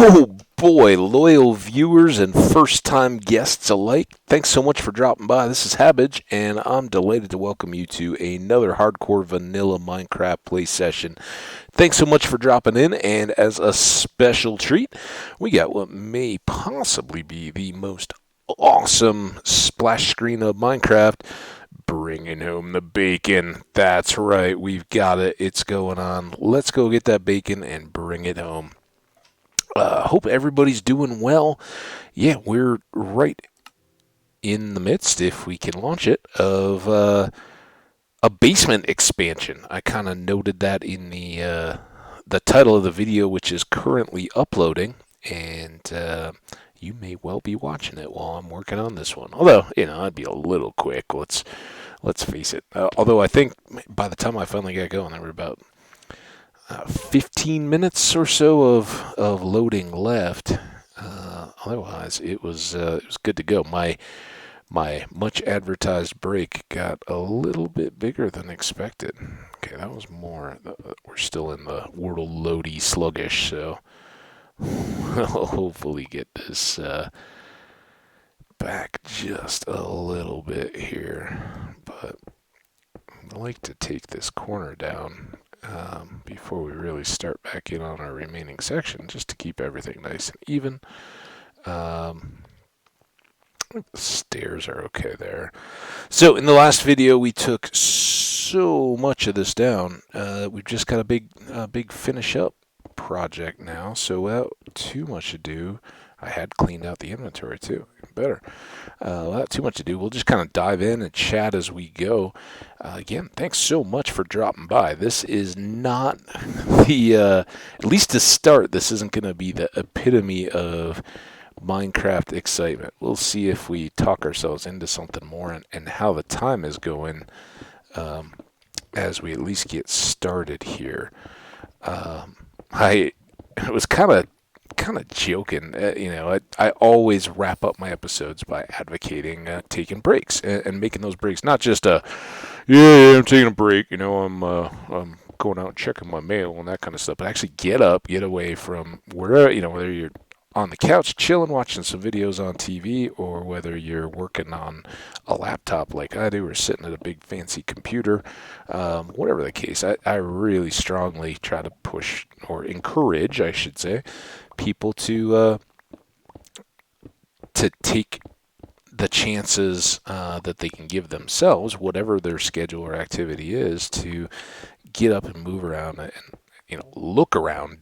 Oh boy, loyal viewers and first-time guests alike, thanks so much for dropping by. This is Hambbage, and I'm delighted to welcome you to another Hardcore Vanilla Minecraft play session. Thanks so much for dropping in, and as a special treat, we got what may possibly be the most awesome splash screen of Minecraft, bringing home the bacon. That's right, we've got it. It's going on. Let's go get that bacon and bring it home. Hope everybody's doing well. Yeah, we're right in the midst, if we can launch it, of a basement expansion. I kind of noted that in the title of the video, which is currently uploading, and you may well be watching it while I'm working on this one. Although, I'd be a little quick. Let's face it. Although I think by the time I finally got going, there were about 15 minutes or so of loading left. Otherwise, it was good to go. My much advertised break got a little bit bigger than expected. Okay, that was more. We're still in the world loady sluggish, so we'll hopefully get this back just a little bit here. But I'd like to take this corner down before we really start back in on our remaining section, just to keep everything nice and even. The stairs are okay there. So in the last video, we took so much of this down. We've just got a big finish up project now. So without too much ado, I had cleaned out the inventory too. Better. Without too much ado, we'll just kind of dive in and chat as we go. Again, thanks so much for dropping by. This is not at least to start, this isn't going to be the epitome of Minecraft excitement. We'll see if we talk ourselves into something more and how the time is going as we at least get started here. I was kind of joking. I always wrap up my episodes by advocating taking breaks and making those breaks not just I'm taking a break. I'm going out and checking my mail and that kind of stuff, but actually get up, get away from wherever, whether you're on the couch chilling, watching some videos on TV, or whether you're working on a laptop like I do, or sitting at a big fancy computer, whatever the case, I really strongly try to push, or encourage, I should say, people to take the chances that they can give themselves, whatever their schedule or activity is, to get up and move around and look around.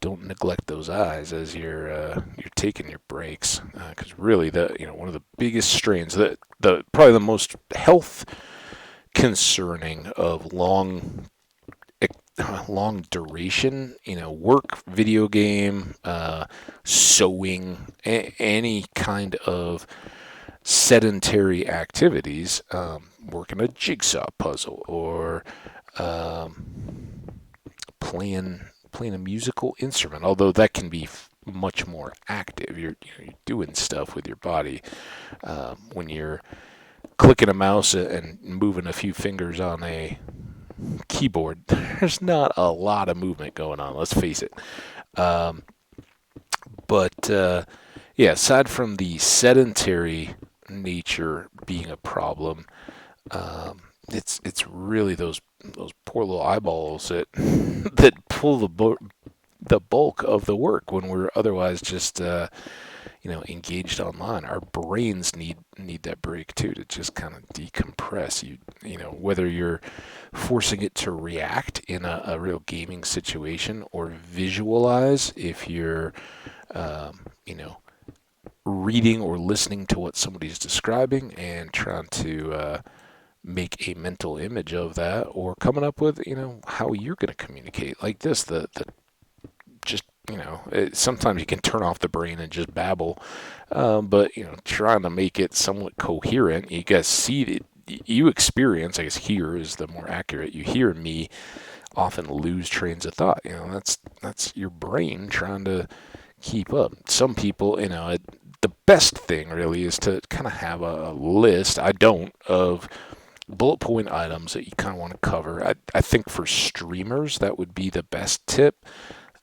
Don't neglect those eyes as you're taking your breaks, because really one of the biggest strains, probably the most health concerning of long duration, work, video game, sewing, any kind of sedentary activities, working a jigsaw puzzle or playing a musical instrument, although that can be much more active. You're doing stuff with your body. When you're clicking a mouse and moving a few fingers on a keyboard, there's not a lot of movement going on, let's face it. But aside from the sedentary nature being a problem, it's really those poor little eyeballs that pull the bulk of the work when we're otherwise just engaged online. Our brains need that break too, to just kind of decompress. Whether you're forcing it to react in a real gaming situation, or visualize if you're reading or listening to what somebody's describing and trying to make a mental image of that, or coming up with how you're going to communicate like this. Sometimes you can turn off the brain and just babble, but trying to make it somewhat coherent. You guys see that you experience, I guess hear is the more accurate, you hear me often lose trains of thought. That's your brain trying to keep up. Some people, the best thing really is to kind of have a list. I don't, of bullet point items that you kind of want to cover. I think for streamers that would be the best tip.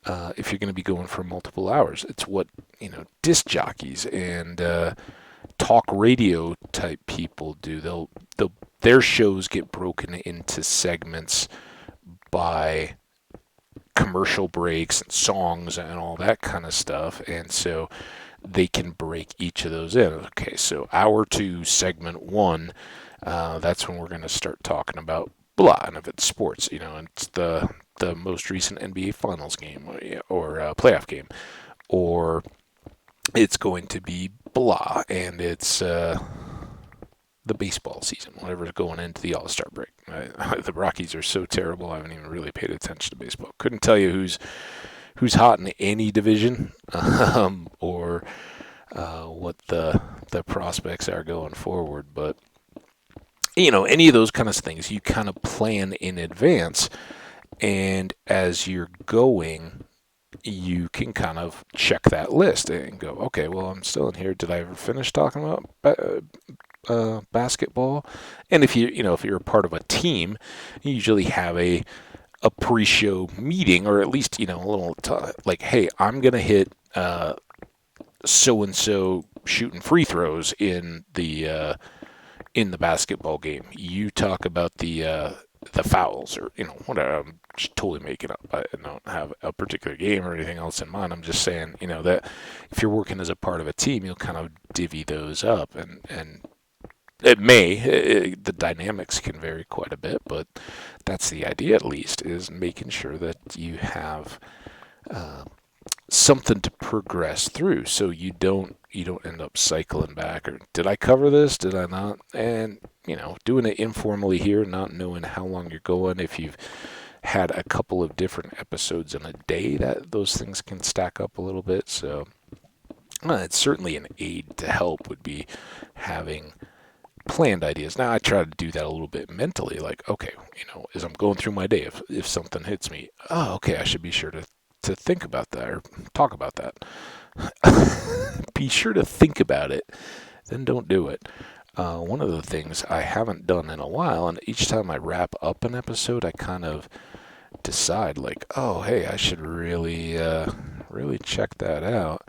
if you're going to be going for multiple hours. It's what, disc jockeys and talk radio type people do. Their shows get broken into segments by commercial breaks and songs and all that kind of stuff. And so they can break each of those in. Okay, so hour two, segment one, that's when we're going to start talking about blah. And if it's sports, and it's the most recent NBA Finals game or playoff game, or it's going to be blah, and it's the baseball season, whatever's going into the All-Star break. The Rockies are so terrible, I haven't even really paid attention to baseball. Couldn't tell you who's hot in any division, or what the prospects are going forward. But any of those kind of things you kind of plan in advance, and as you're going, you can kind of check that list and go, okay, well, I'm still in here. Did I ever finish talking about basketball? And if you're a part of a team, you usually have a pre-show meeting, or at least a little like, hey, I'm gonna hit so and so shooting free throws in the basketball game. You talk about the fouls, or whatever. I'm just totally making up. I don't have a particular game or anything else in mind. I'm just saying, that if you're working as a part of a team, you'll kind of divvy those up, and the dynamics can vary quite a bit, but that's the idea, at least, is making sure that you have something to progress through, so you don't end up cycling back, or did I cover this, did I not? And doing it informally here, not knowing how long you're going. If you've had a couple of different episodes in a day, that those things can stack up a little bit. So it's certainly an aid to help, would be having planned ideas. Now I try to do that a little bit mentally, like, okay, as I'm going through my day, if something hits me, oh, okay, I should be sure to think about that, or talk about that. Be sure to think about it, then don't do it. One of the things I haven't done in a while, and each time I wrap up an episode, I kind of decide, like, oh, hey, I should really check that out,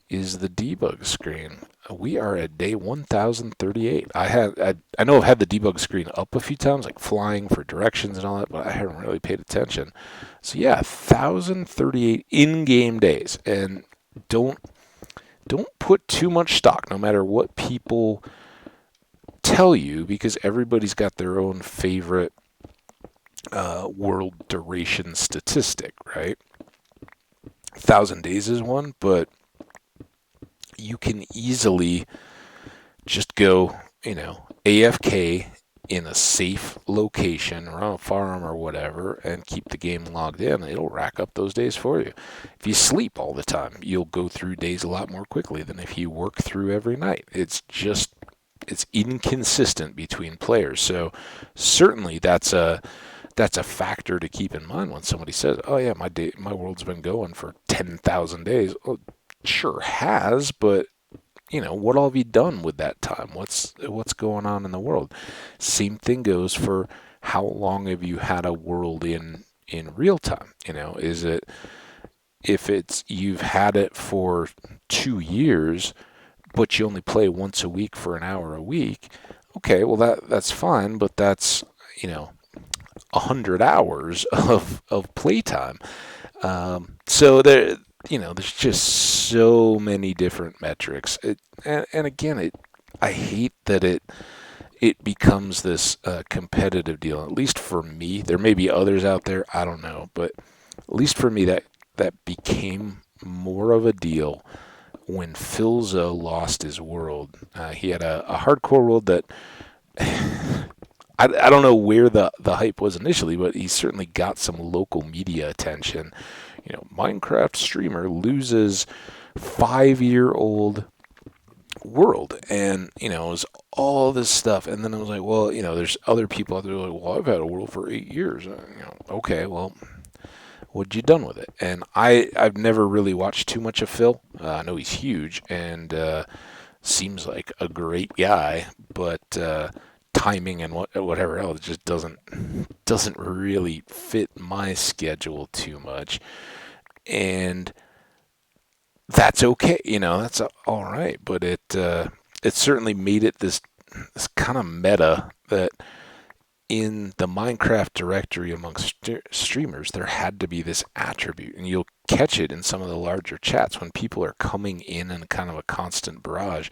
is the debug screen. We are at day 1038. I know I've had the debug screen up a few times, like flying for directions and all that, but I haven't really paid attention. So yeah, 1038 in-game days, and don't put too much stock, no matter what people tell you, because everybody's got their own favorite world duration statistic, right? 1,000 days is one, but you can easily just go, AFK in a safe location or on a farm or whatever, and keep the game logged in. It'll rack up those days for you. If you sleep all the time, you'll go through days a lot more quickly than if you work through every night. It's inconsistent between players. So certainly that's a factor to keep in mind when somebody says, oh yeah, my world's been going for 10,000 days. Well, sure has, but what all have you done with that time? What's going on in the world? Same thing goes for how long have you had a world in real time? Is it, if it's you've had it for 2 years, but you only play once a week for an hour a week, okay, well that's fine, but that's 100 hours of playtime. So there's just so many different metrics. And again, I hate that it becomes this competitive deal. At least for me, there may be others out there, I don't know, but at least for me, that became more of a deal when Philza lost his world. He had a hardcore world that I don't know where the hype was initially, but he certainly got some local media attention. Minecraft streamer loses 5-year-old world, and it was all this stuff. And then I was like, well, there's other people out there like, well, I've had a world for 8 years. Okay, well, what you done with it? And I've never really watched too much of Phil. I know he's huge and seems like a great guy, but timing and whatever else just doesn't really fit my schedule too much. And that's okay, that's all right. But it certainly made it this kind of meta that in the Minecraft directory amongst streamers, there had to be this attribute, and you'll catch it in some of the larger chats when people are coming in kind of a constant barrage.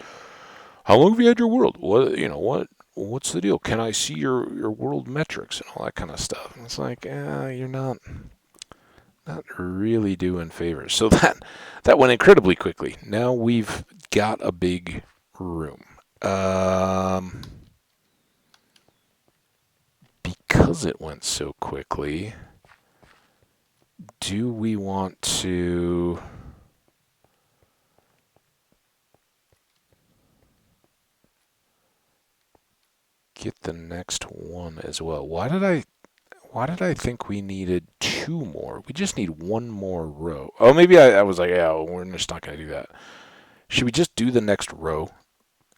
How long have you had your world? What's the deal? Can I see your world metrics and all that kind of stuff? And it's like, you're not really doing favors. So that went incredibly quickly. Now we've got a big room. Because it went so quickly, do we want to get the next one as well? Why did I think we needed two more? We just need one more row. Oh, maybe I was like, yeah, we're just not going to do that. Should we just do the next row,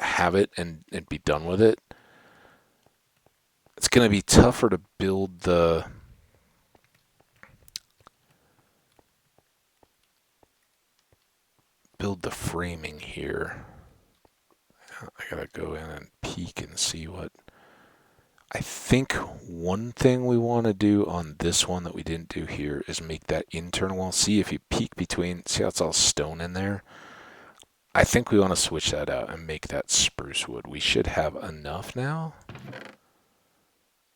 have it, and be done with it? It's going to be tougher to build the framing here. I gotta go in and peek and see what. I think one thing we want to do on this one that we didn't do here is make that internal wall. See if you peek between, see how it's all stone in there? I think we want to switch that out and make that spruce wood. We should have enough now.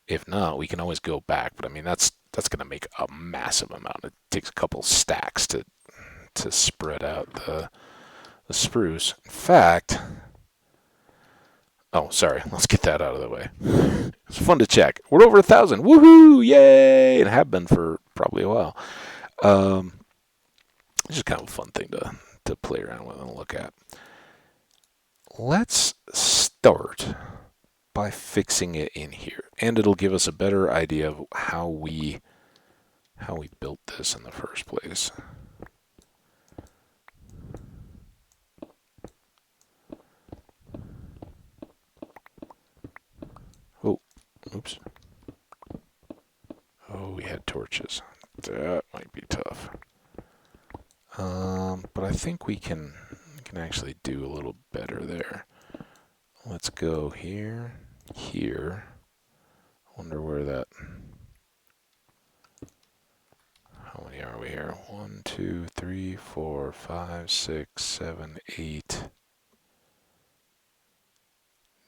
If not, we can always go back. But I mean, that's going to make a massive amount. It takes a couple stacks to spread out the spruce. In fact, oh, sorry. Let's get that out of the way. It's fun to check. We're over 1,000. Woohoo! Yay! And have been for probably a while. It's just kind of a fun thing to play around with and look at. Let's start by fixing it in here, and it'll give us a better idea of how we built this in the first place. Oh, oops. Oh, we had torches. That might be tough. But I think we can actually do a little better there. Let's go here. Wonder where that. How many are we here? 1, 2, 3, 4, 5, 6, 7, 8,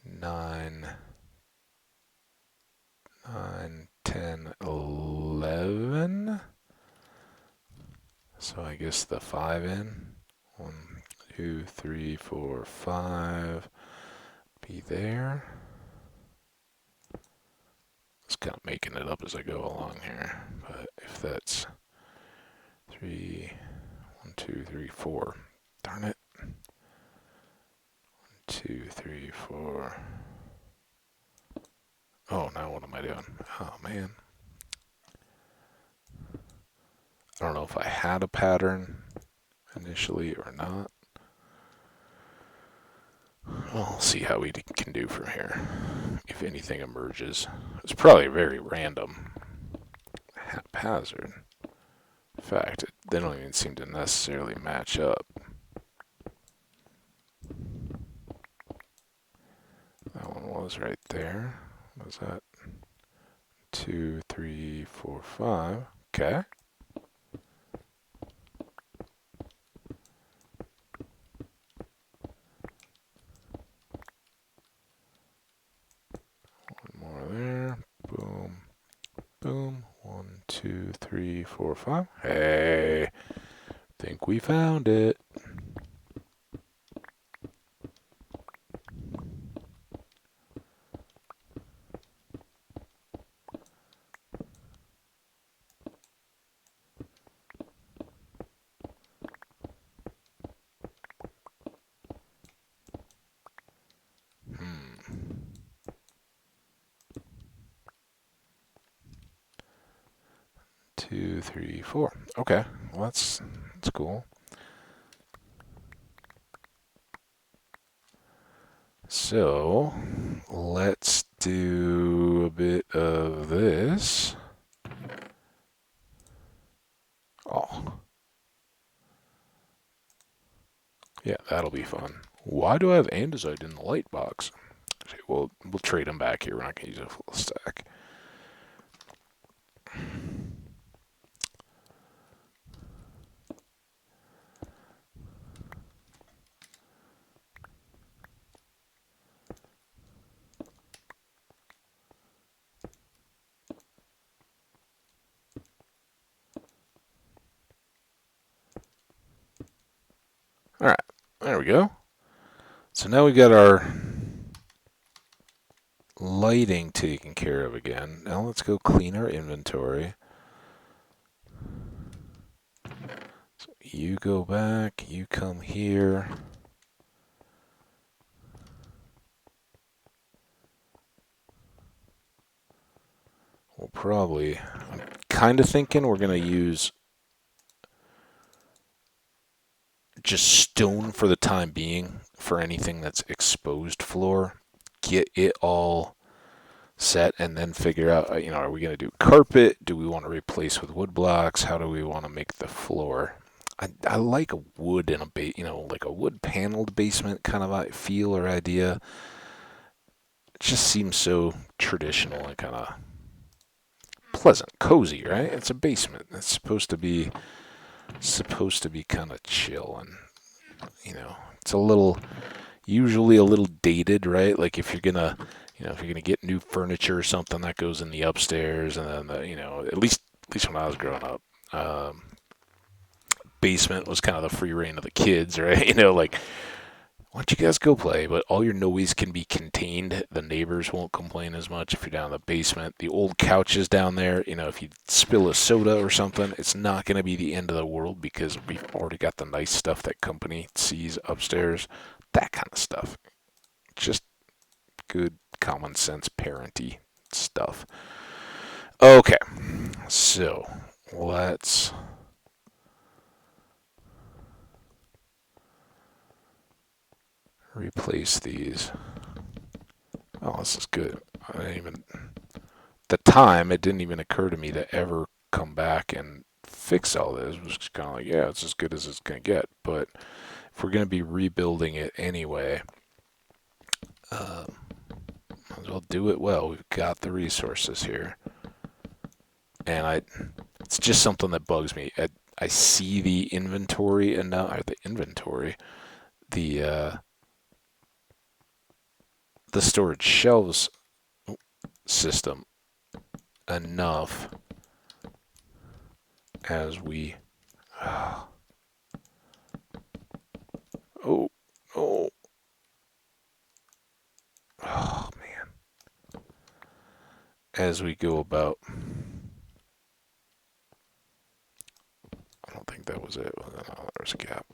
9, 10, 11. So I guess the 5 in. 1, 2, 3, 4, 5. Be there. Just kind of making it up as I go along here. But if that's 3, 1, 2, 3, 4. Darn it. 1, 2, 3, 4. Oh, now what am I doing? Oh, man. I don't know if I had a pattern initially or not. We'll see how we can do from here. If anything emerges. It's probably very random. Haphazard. In fact, they don't even seem to necessarily match up. That one was right there. What was that? 2, 3, 4, 5. Okay. One more there. Boom. Boom. 1, 2, 3, 4, 5. Hey. Think we found it. Two, three, four. Okay, well that's cool. So let's do a bit of this. Oh, Yeah, that'll be fun. Why do I have andesite in the light box? Okay, we'll trade them back here. We're not going to use a full stack. All right, there we go. So now we got our lighting taken care of again. Now let's go clean our inventory. So you go back, you come here. We'll probably, I'm kind of thinking we're going to use just stone for the time being for anything that's exposed floor. Get it all set and then figure out, are we going to do carpet? Do we want to replace with wood blocks? How do we want to make the floor? I like a wood in like a wood paneled basement kind of feel or idea. It just seems so traditional and kind of pleasant, cozy, right? It's a basement. It's supposed to be kind of chill and it's usually a little dated, right? Like if you're gonna get new furniture or something that goes in the upstairs, and then at least when I was growing up, basement was kind of the free reign of the kids, right? Like why don't you guys go play? But all your noise can be contained. The neighbors won't complain as much if you're down in the basement. The old couches down there, if you spill a soda or something, it's not going to be the end of the world because we've already got the nice stuff that company sees upstairs. That kind of stuff. Just good common sense parenty stuff. Okay, so let's replace these. Oh, this is good. I didn't even the time it didn't even occur to me to ever come back and fix all this. It was just kind of like, yeah, it's as good as it's gonna get. But if we're gonna be rebuilding it anyway, might as well do it well. We've got the resources here, and it's just something that bugs me. I see the inventory and now the storage shelves system enough as we oh oh oh man, as we go about. I don't think that was it. No, there's a gap.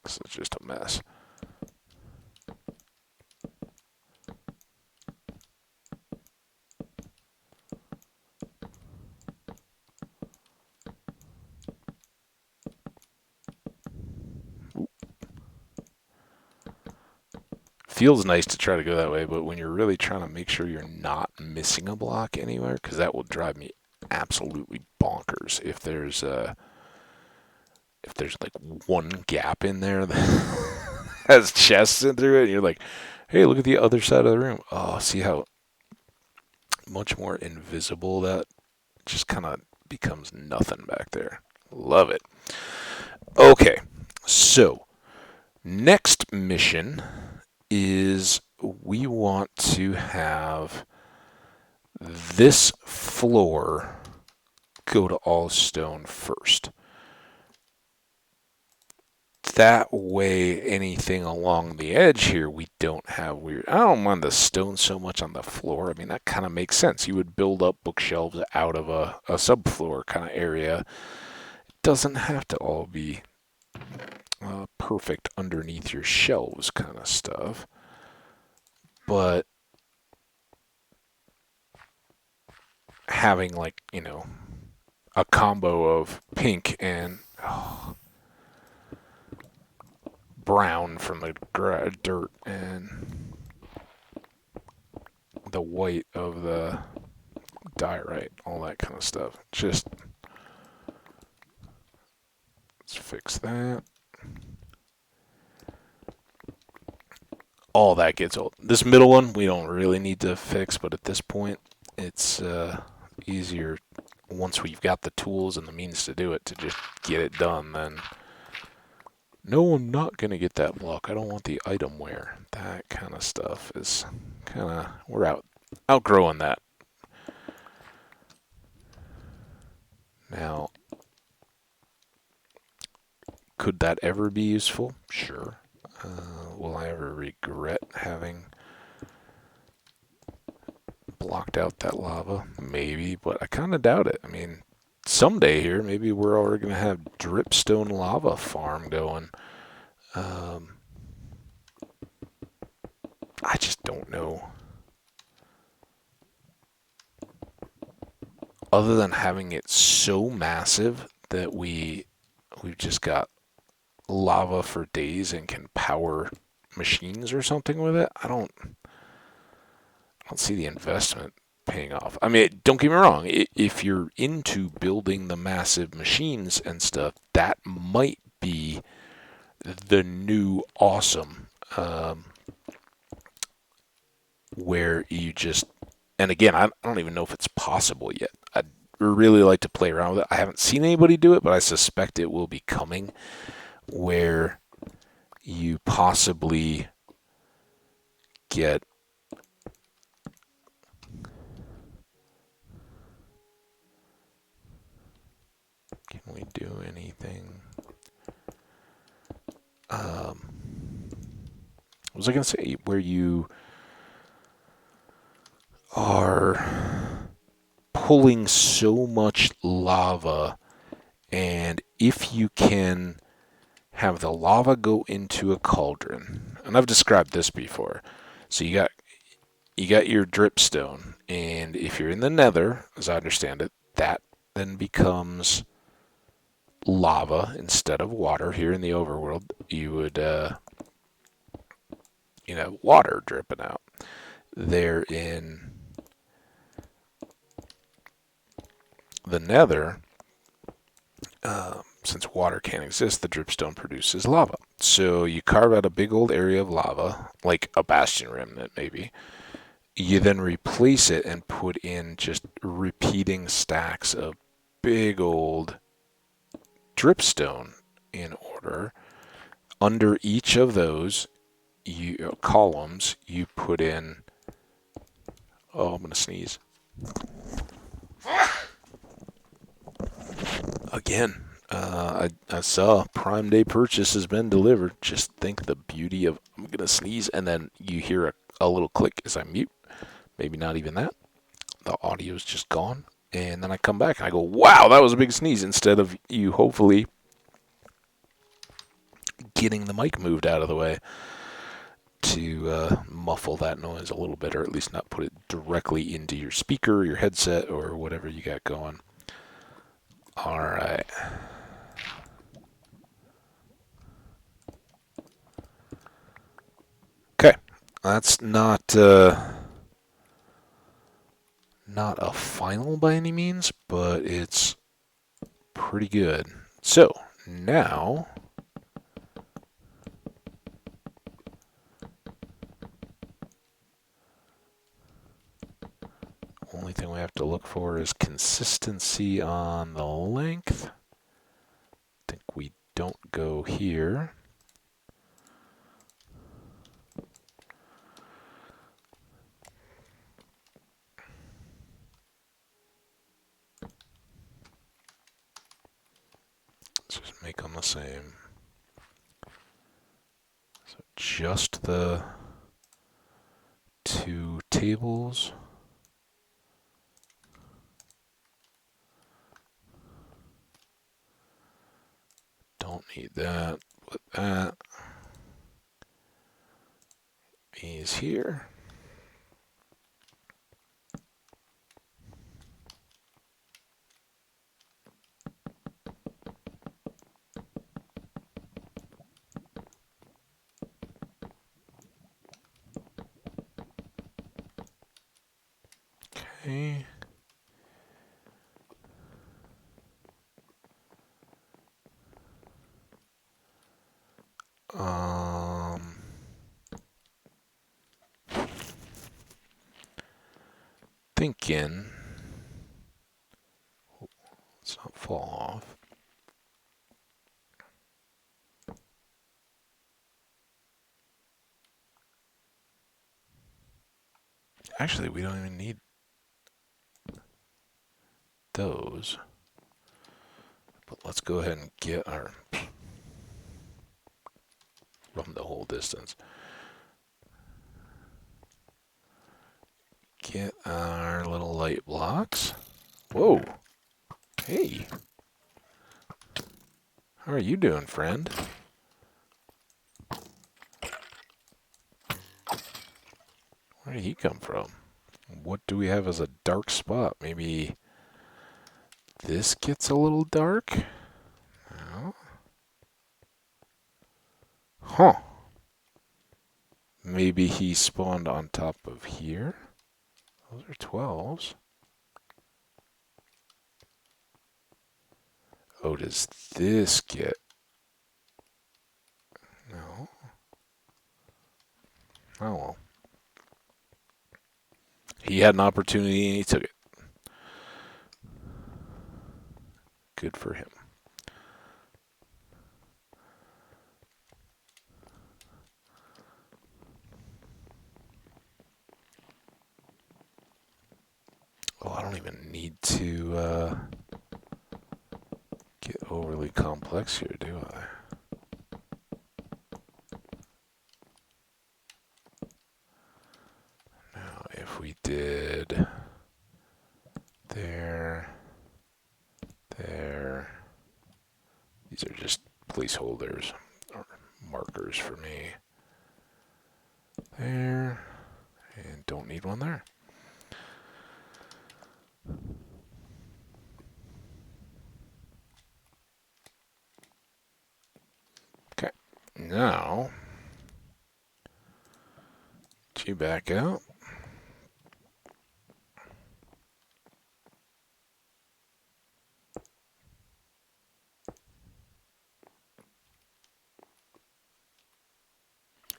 This is just a mess. Feels nice to try to go that way, but when you're really trying to make sure you're not missing a block anywhere, because that will drive me absolutely bonkers if there's like one gap in there that has chests in through it, and you're like, hey, look at the other side of the room. Oh, see how much more invisible that just kind of becomes nothing back there. Love it. Okay, so next mission is we want to have this floor go to all stone first. That way, anything along the edge here, we don't have weird. I don't mind the stone so much on the floor. I mean, that kind of makes sense. You would build up bookshelves out of a subfloor kind of area. It doesn't have to all be perfect underneath your shelves kind of stuff. But having like, a combo of pink and brown from the dirt and the white of the diorite, all that kind of stuff. Just let's fix that. all that gets old. This middle one we don't really need to fix, but at this point it's easier once we've got the tools and the means to do it to just get it done. Then no, I'm not gonna get that block. I don't want the itemware. That kind of stuff is kind of, we're outgrowing that now. Could that ever be useful? Sure. Will I ever regret having blocked out that lava? Maybe, but I kind of doubt it. I mean, someday here, maybe we're already going to have dripstone lava farm going. I just don't know. Other than having it so massive that we've just got lava for days and can power machines or something with it, I don't see the investment paying off. I mean, don't get me wrong. If you're into building the massive machines and stuff, that might be the new awesome. Where you just, and again, I don't even know if it's possible yet. I'd really like to play around with it. I haven't seen anybody do it, but I suspect it will be coming, where you possibly get can we do anything? What was I going to say? Where you are pulling so much lava, and if you can have the lava go into a cauldron, and I've described this before. So you got your dripstone, and if you're in the Nether, as I understand it, that then becomes lava instead of water. Here in the overworld, you would water dripping out. There in the Nether, since water can't exist, the dripstone produces lava. So you carve out a big old area of lava, like a bastion remnant maybe. You then replace it and put in just repeating stacks of big old dripstone in order. Under each of those columns, you put in. Oh, I'm gonna sneeze. Again, I saw Prime Day purchase has been delivered. Just think the beauty of, I'm gonna sneeze, and then you hear a little click as I mute. Maybe not even that. The audio's just gone. And then I come back and I go, wow, that was a big sneeze, instead of you hopefully getting the mic moved out of the way to muffle that noise a little bit, or at least not put it directly into your speaker, your headset, or whatever you got going. All right. Okay, that's not a final by any means, but it's pretty good. So now only thing we have to look for is consistency on the length. I think we don't go here. Let's just make them the same. So just the two tables. Don't need that. Put that. These here. Okay. Um, thinking, let's not fall off. Actually, we don't even need those. But let's go ahead and get our... run the whole distance. Get our little light blocks. Whoa. Hey. How are you doing, friend? Where did he come from? What do we have as a dark spot? Maybe this gets a little dark? No. Huh. Maybe he spawned on top of here? Those are 12s. Oh, does this get... No. Oh, well. He had an opportunity and he took it. Good for him. Oh, I don't even need to get overly complex here, do I? Now, if we did there, these are just placeholders or markers for me. There, and don't need one there. Okay, now, you back out.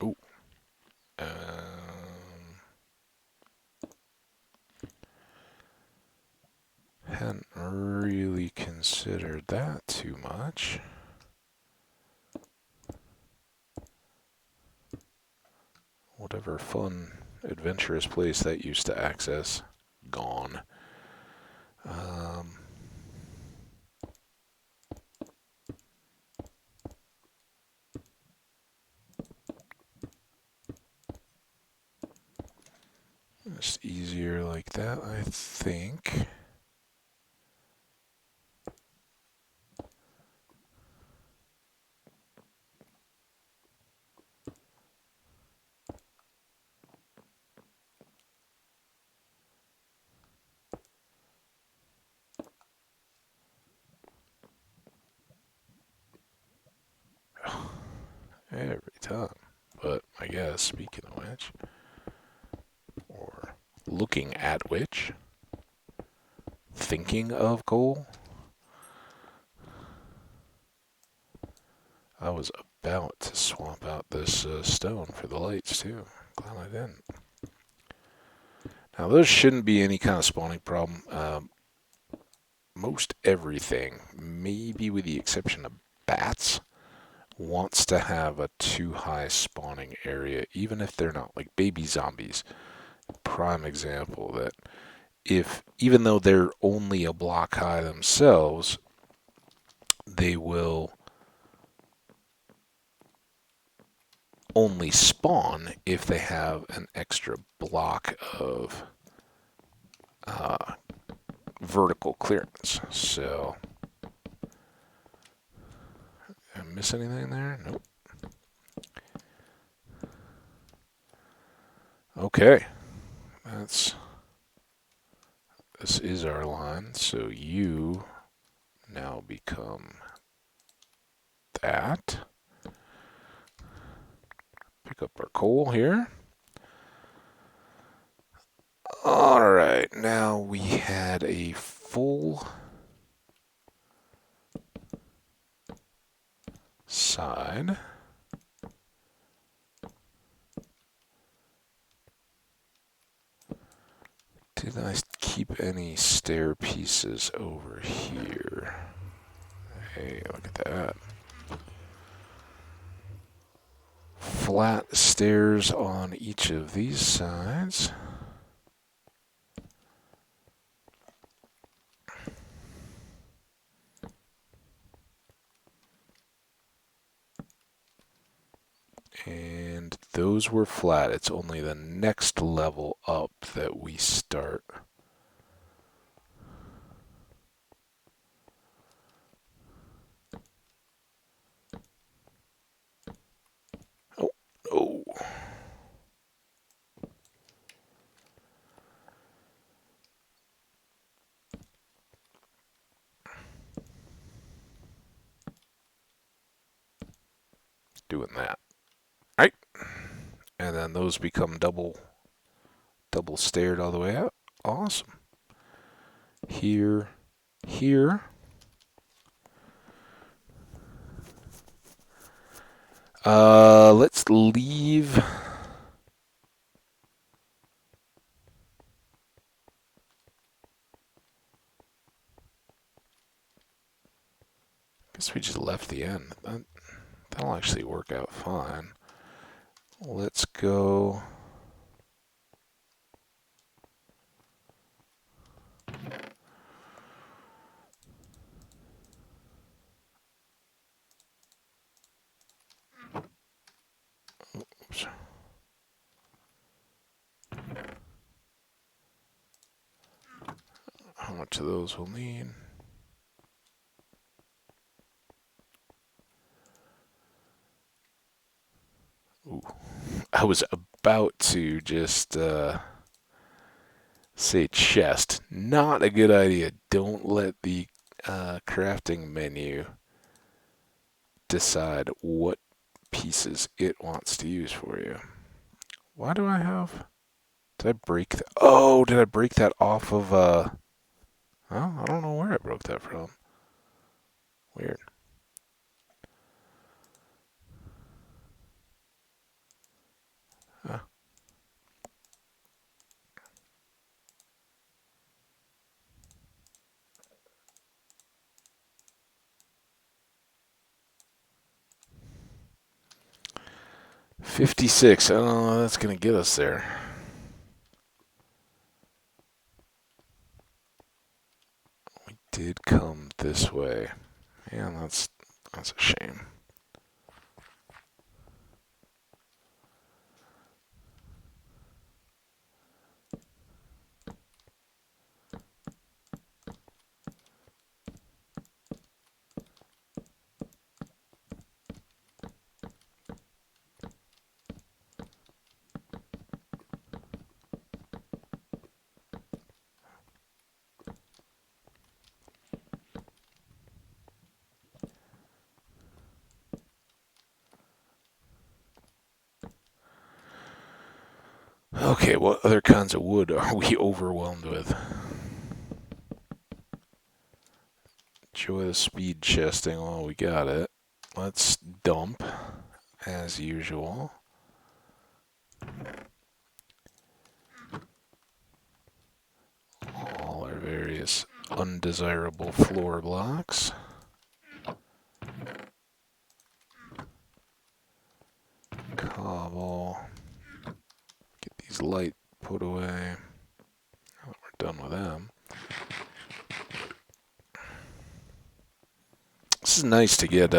Ooh. Hadn't really considered that too much. Whatever fun, adventurous place that used to access, gone. It's easier like that, I think. Every time. But I guess, speaking of which, or looking at which, thinking of coal, I was about to swap out this stone for the lights too. Glad I didn't. Now those shouldn't be any kind of spawning problem. Most everything, maybe with the exception of bats, wants to have a too high spawning area, even if they're not, like baby zombies. Prime example that even though they're only a block high themselves, they will only spawn if they have an extra block of vertical clearance. So, did I miss anything there? Nope. Okay, this is our line. So you now become that. Pick up our coal here. Alright, now we had a full side. Did I any stair pieces over here. Hey, look at that. Flat stairs on each of these sides. And those were flat. It's only the next level up that we start. Oh, oh. Doing that. Right. And then those become double staired all the way up. Awesome. Here, here. Let's leave. Guess we just left the end. That'll actually work out fine. Let's go. Oops. How much of those we'll need? Ooh. I was about to just say chest. Not a good idea. Don't let the crafting menu decide what pieces it wants to use for you. Why do I have... Did I break that? Oh, did I break that off of... Oh, I don't know where I broke that from. Weird. Huh. $56. I don't know that's going to get us there. We did come this way. Man, that's a shame. Okay, what other kinds of wood are we overwhelmed with? Enjoy the speed chesting while we got it. Let's dump, as usual. All our various undesirable floor blocks. Cobble. Get these light put away. Now that we're done with them. This is nice to get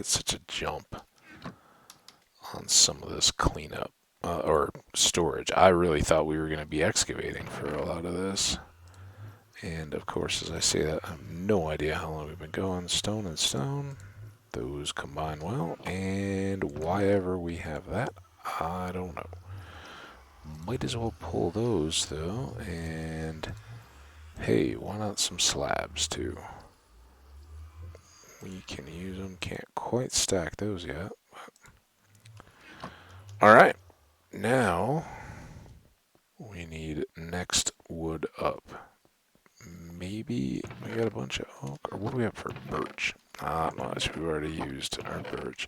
such a jump on some of this cleanup or storage. I really thought we were going to be excavating for a lot of this. And of course, as I say that, I have no idea how long we've been going. Stone and stone. Those combine well. And why ever we have that, I don't know. Might as well pull those though. And hey, why not some slabs too? We can use them. Can't quite stack those yet. Alright. Now we need next wood up. Maybe we got a bunch of oak. Or what do we have for birch? Not much. We've already used our birch.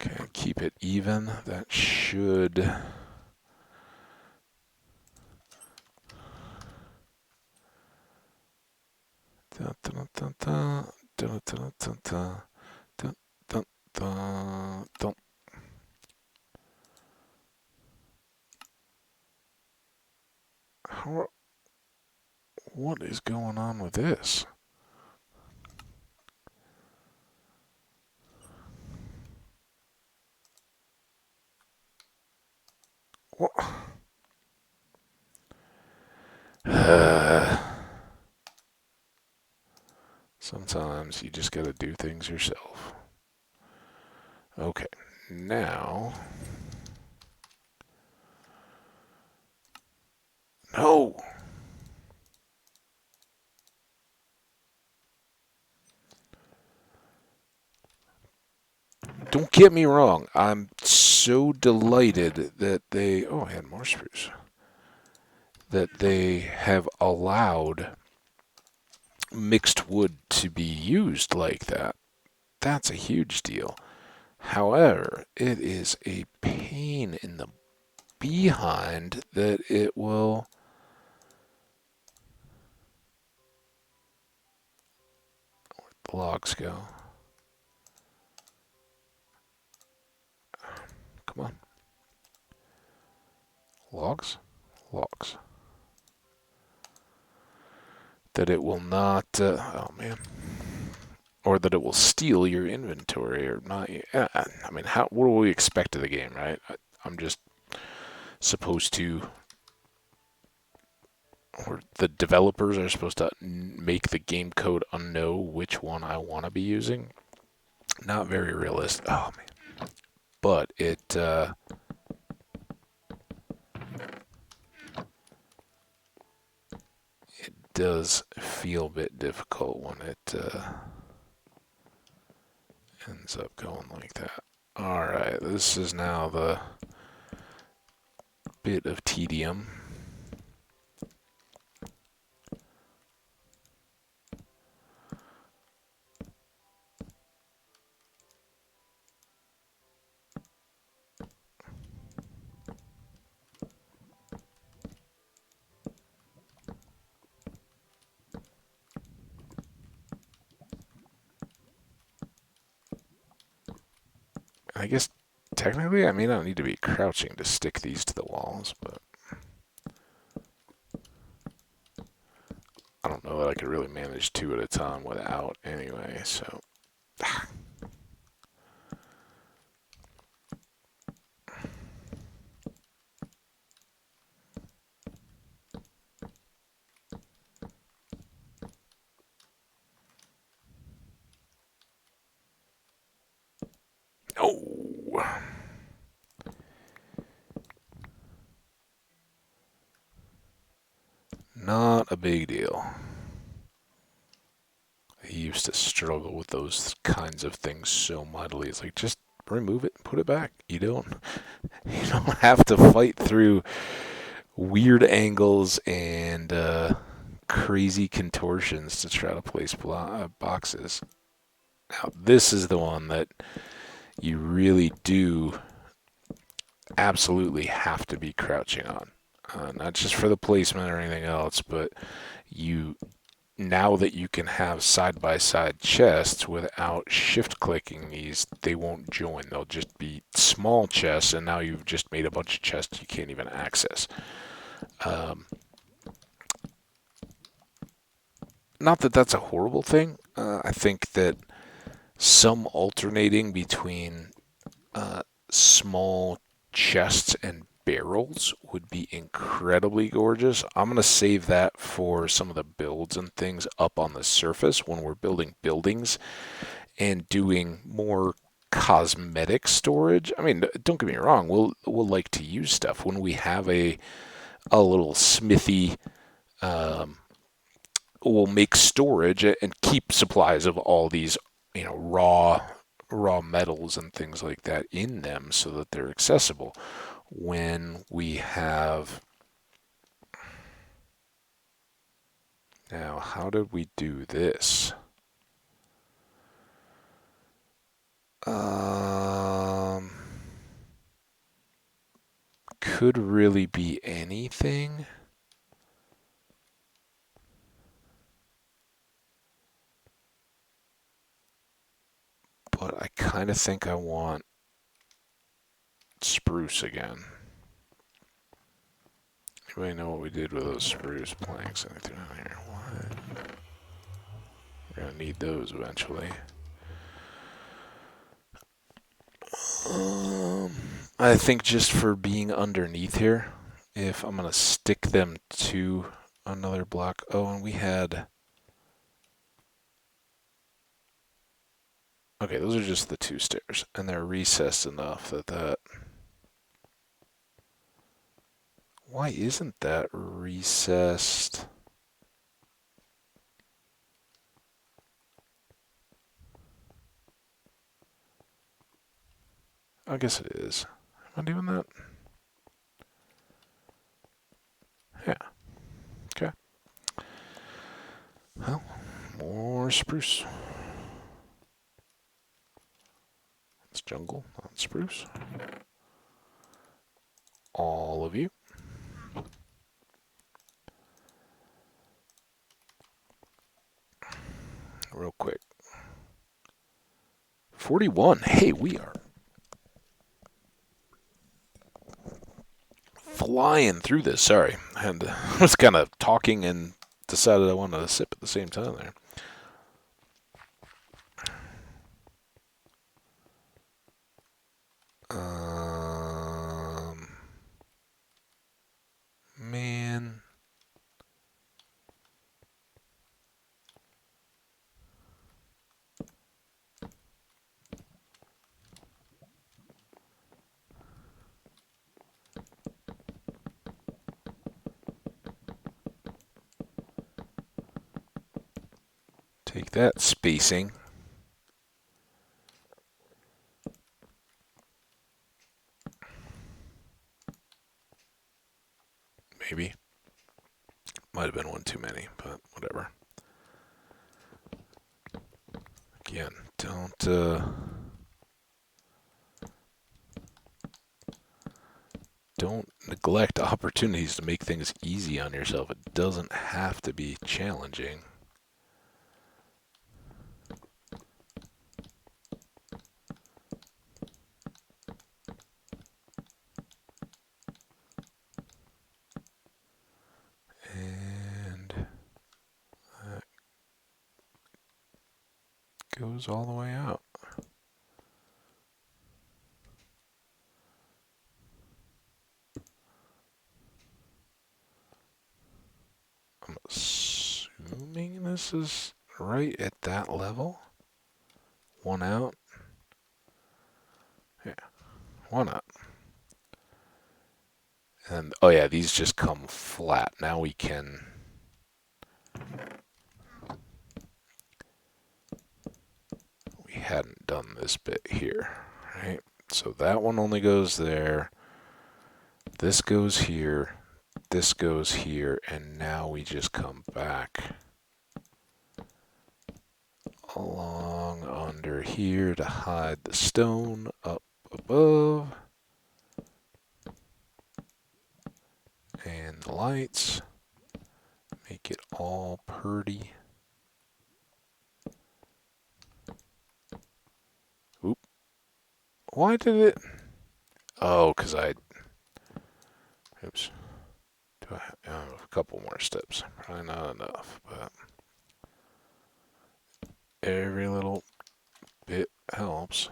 Okay, keep it even. That should... Dun, dun, dun, dun, dun, dun, dun, dun, dun, dun, dun, dun. What is going on with this? What? Sometimes you just gotta do things yourself. Okay, now... No! Don't get me wrong, I'm so delighted that they... Oh, I had more spruce. That they have allowed mixed wood to be used like that. That's a huge deal. However, it is a pain in the behind that it will... Where'd the logs go? Come on. Logs? Logs. That it will not... oh, man. Or that it will steal your inventory or not. I mean, what do we expect of the game, right? I'm just supposed to... Or the developers are supposed to make the game code know which one I want to be using. Not very realistic. Oh, man. But it... it does feel a bit difficult when it ends up going like that. Alright, this is now the bit of tedium. I guess technically I may not need to be crouching to stick these to the walls, but I don't know that I could really manage two at a time without anyway, so... Oh! Not a big deal. I used to struggle with those kinds of things so mightily. It's like, just remove it and put it back. You don't have to fight through weird angles and crazy contortions to try to place boxes. Now, this is the one that you really do absolutely have to be crouching on. Not just for the placement or anything else, but now that you can have side-by-side chests without shift-clicking these, they won't join. They'll just be small chests, and now you've just made a bunch of chests you can't even access. Not that that's a horrible thing. I think that some alternating between small chests and barrels would be incredibly gorgeous. I'm going to save that for some of the builds and things up on the surface when we're building buildings and doing more cosmetic storage. I mean, don't get me wrong, we'll like to use stuff when we have a little smithy. We'll make storage and keep supplies of all these, raw metals and things like that in them so that they're accessible. When we have... Now, how did we do this? could really be anything. But I kind of think I want spruce again. Anybody know what we did with those spruce planks? Anything down here? What? We're gonna need those eventually. I think just for being underneath here, if I'm gonna stick them to another block. Oh, and we had. Okay, those are just the two stairs, and they're recessed enough that. Why isn't that recessed? I guess it is. Am I doing that? Yeah. Okay. Well, more spruce. It's jungle, not spruce. All of you. Real quick. 41. Hey, we are flying through this. Sorry. I was kind of talking and decided I wanted to sip at the same time there. Man. Take that, spacing. Maybe. Might have been one too many, but whatever. Again, don't neglect opportunities to make things easy on yourself. It doesn't have to be challenging. And that goes all the way out. I'm assuming this is right at that level. One out. Yeah, one out. And, oh yeah, these just come flat. Now we can... We hadn't done this bit here, right? So that one only goes there. This goes here. This goes here. And now we just come back along under here to hide the stone up above. And the lights. Make it all purty. Oop. Why did it? Oh, because I... Oops. Do I have a couple more steps? Probably not enough, but... Every little bit helps.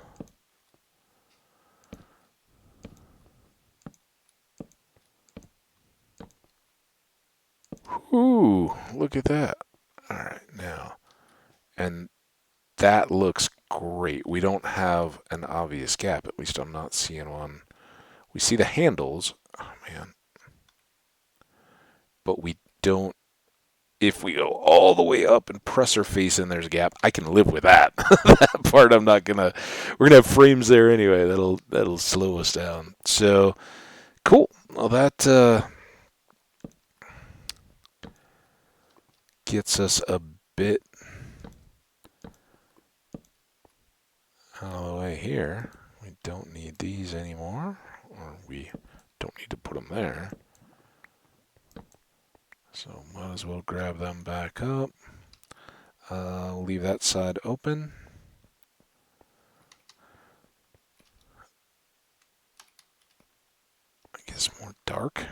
Ooh, look at that. All right, now. And that looks great. We don't have an obvious gap. At least I'm not seeing one. We see the handles. Oh, man. But we don't. If we go all the way up and press our face and there's a gap, I can live with that. That part I'm not gonna. We're gonna have frames there anyway. That'll slow us down. So cool. Well, that gets us a bit out of the way here. We don't need these anymore, or we Don't need to put them there. So might as well grab them back up. Leave that side open. I guess more dark.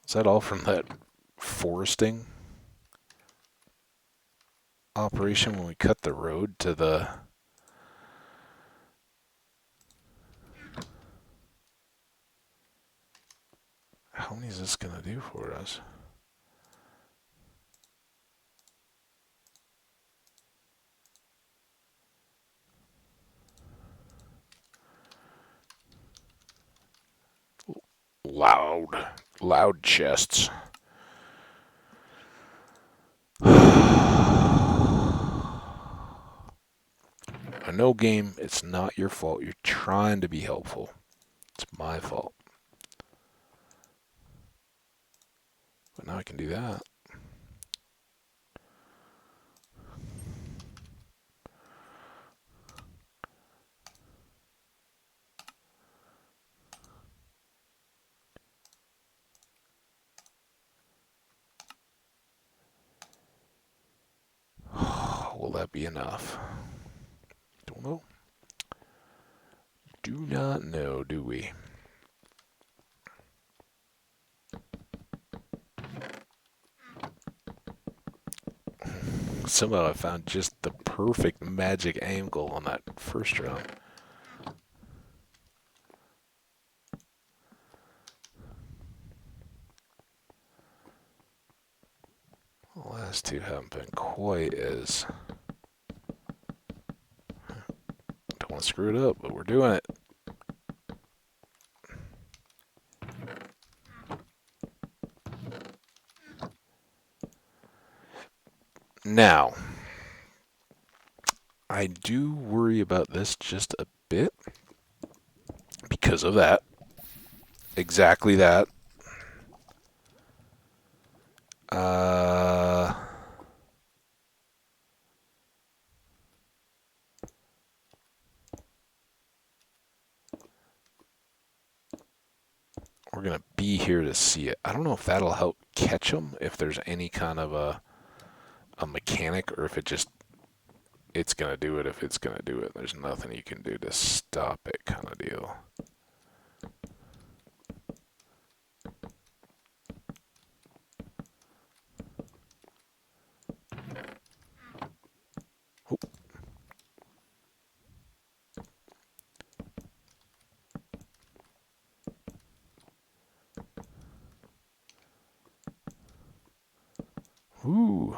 Is that all from that foresting operation when we cut the road to the... How many is this going to do for us? Loud chests. I know, game, it's not your fault. You're trying to be helpful. It's my fault. But now I can do that. Will that be enough? Don't know. Do not know, do we? Somehow I found just the perfect magic angle on that first round. The last two haven't been quite as... Don't want to screw it up, but we're doing it. Now, I do worry about this just a bit because of that. Exactly that. We're going to be here to see it. I don't know if that'll help catch them, if there's any kind of a mechanic, or if it's going to do it if it's going to do it. There's nothing you can do to stop it kind of deal. Oh. Ooh.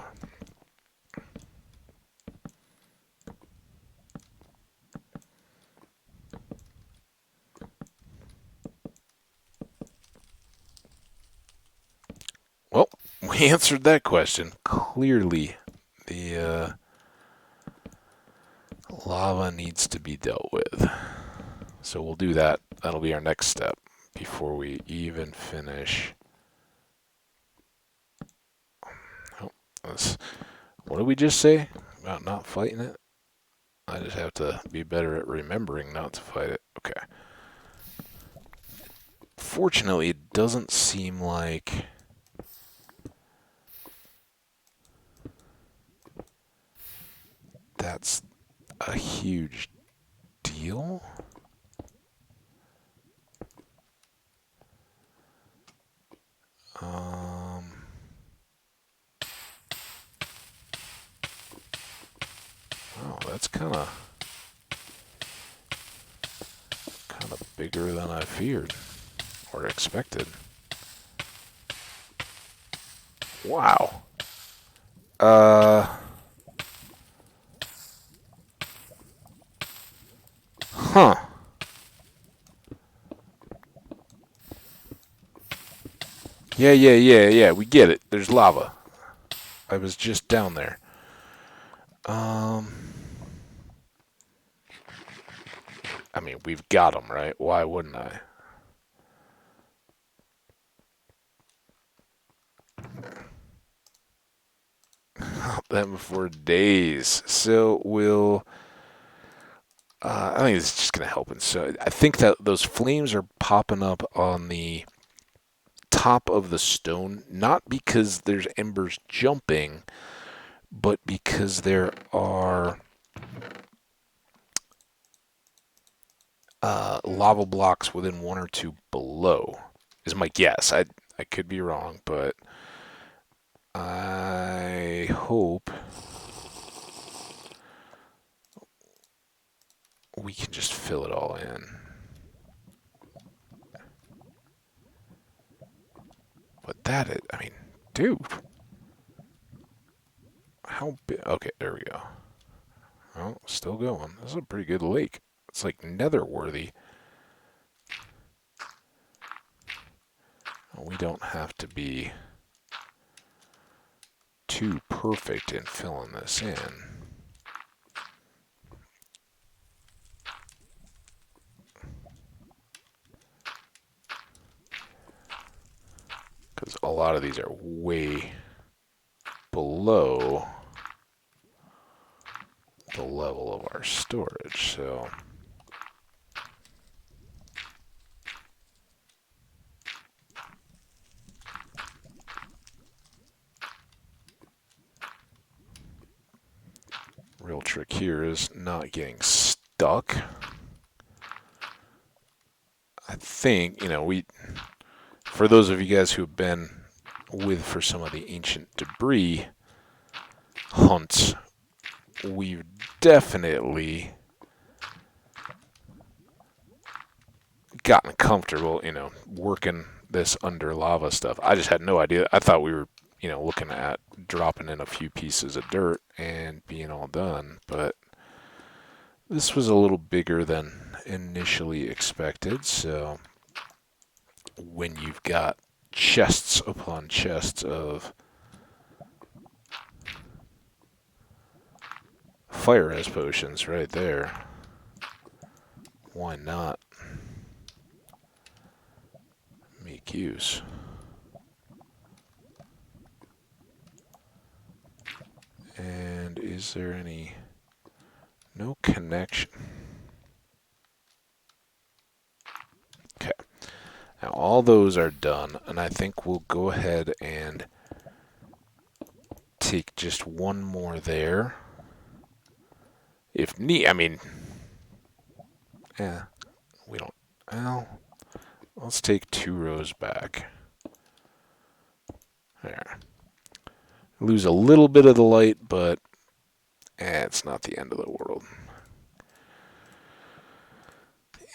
Well, we answered that question. Clearly, the lava needs to be dealt with. So we'll do that. That'll be our next step before we even finish. Oh, what did we just say about not fighting it? I just have to be better at remembering not to fight it. Okay. Fortunately, it doesn't seem like that's a huge deal. Oh, that's kind of bigger than I feared or expected. Wow. Huh. Yeah. We get it. There's lava. I was just down there. I mean, we've got them, right? Why wouldn't I? Them for days. So we'll I think it's just going to help. And so I think that those flames are popping up on the top of the stone, not because there's embers jumping, but because there are lava blocks within one or two below, is my guess. I could be wrong, but I hope we can just fill it all in. But that is, I mean, dude, how big? Okay, there we go. Oh, still going. This is a pretty good lake. It's like nether worthy. We don't have to be too perfect in filling this in. Because a lot of these are way below the level of our storage, so... Real trick here is not getting stuck. I think, for those of you guys who have been for some of the ancient debris hunts, we've definitely gotten comfortable, working this under lava stuff. I just had no idea. I thought we were, looking at dropping in a few pieces of dirt and being all done, but this was a little bigger than initially expected, so when you've got chests upon chests of fire res potions right there, why not make use? And is there no connection? Okay. Now all those are done, and I think we'll go ahead and take just one more there. If need, I mean, we don't, well, let's take 2 rows back. There. Lose a little bit of the light, but it's not the end of the world.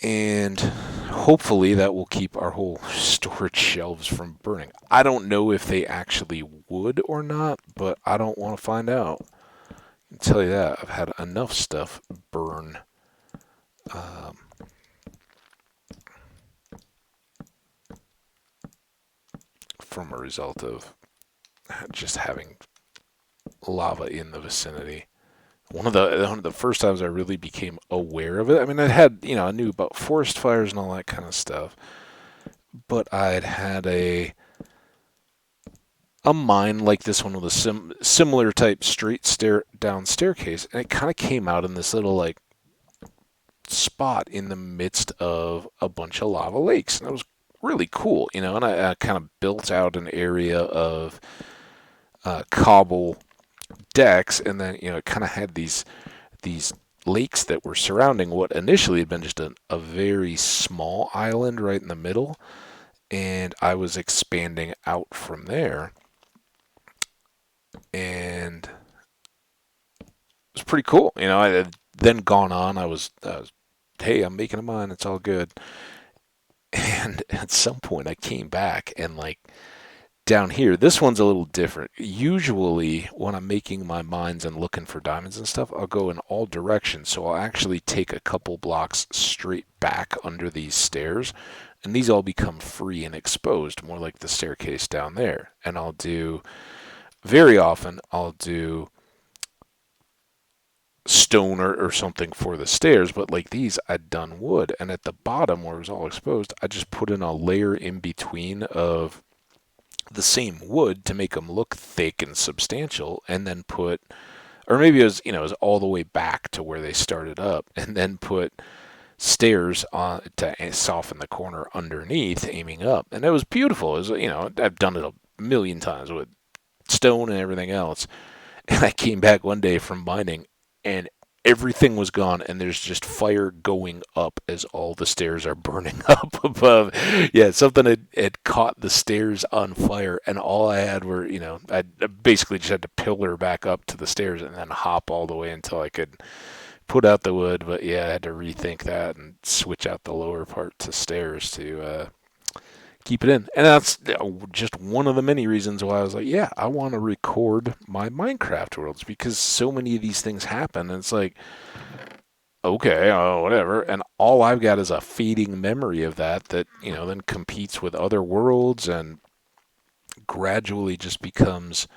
And hopefully that will keep our whole storage shelves from burning. I don't know if they actually would or not, but I don't want to find out. I can tell you that. I've had enough stuff burn. From a result of just having lava in the vicinity. One of the first times I really became aware of it. I mean, I had, I knew about forest fires and all that kind of stuff, but I'd had a mine like this one with a similar type straight down staircase, and it kind of came out in this little like spot in the midst of a bunch of lava lakes, and it was really cool, and I kind of built out an area of cobble decks, and then it kind of had these lakes that were surrounding what initially had been just a very small island right in the middle, and I was expanding out from there, and it was pretty cool. I had then gone on. I was hey, I'm making a mine, it's all good. And at some point I came back, and like down here, this one's a little different. Usually when I'm making my mines and looking for diamonds and stuff, I'll go in all directions. So I'll actually take a couple blocks straight back under these stairs, and these all become free and exposed, more like the staircase down there. And very often I'll do stone or something for the stairs, but like these, I'd done wood. And at the bottom where it was all exposed, I just put in a layer in between of the same wood to make them look thick and substantial, and then put or maybe it was, it was all the way back to where they started up, and then put stairs on to soften the corner underneath, aiming up, and it was beautiful. It was, I've done it a million times with stone and everything else. And I came back one day from mining, and everything was gone, and there's just fire going up as all the stairs are burning up above. Yeah, something had caught the stairs on fire, and all I had were, I basically just had to pillar back up to the stairs and then hop all the way until I could put out the wood. But yeah, I had to rethink that and switch out the lower part to stairs to keep it in. And that's just one of the many reasons why I was like, yeah, I want to record my Minecraft worlds, because so many of these things happen. And it's like, okay, whatever. And all I've got is a fading memory of that, then competes with other worlds and gradually just becomes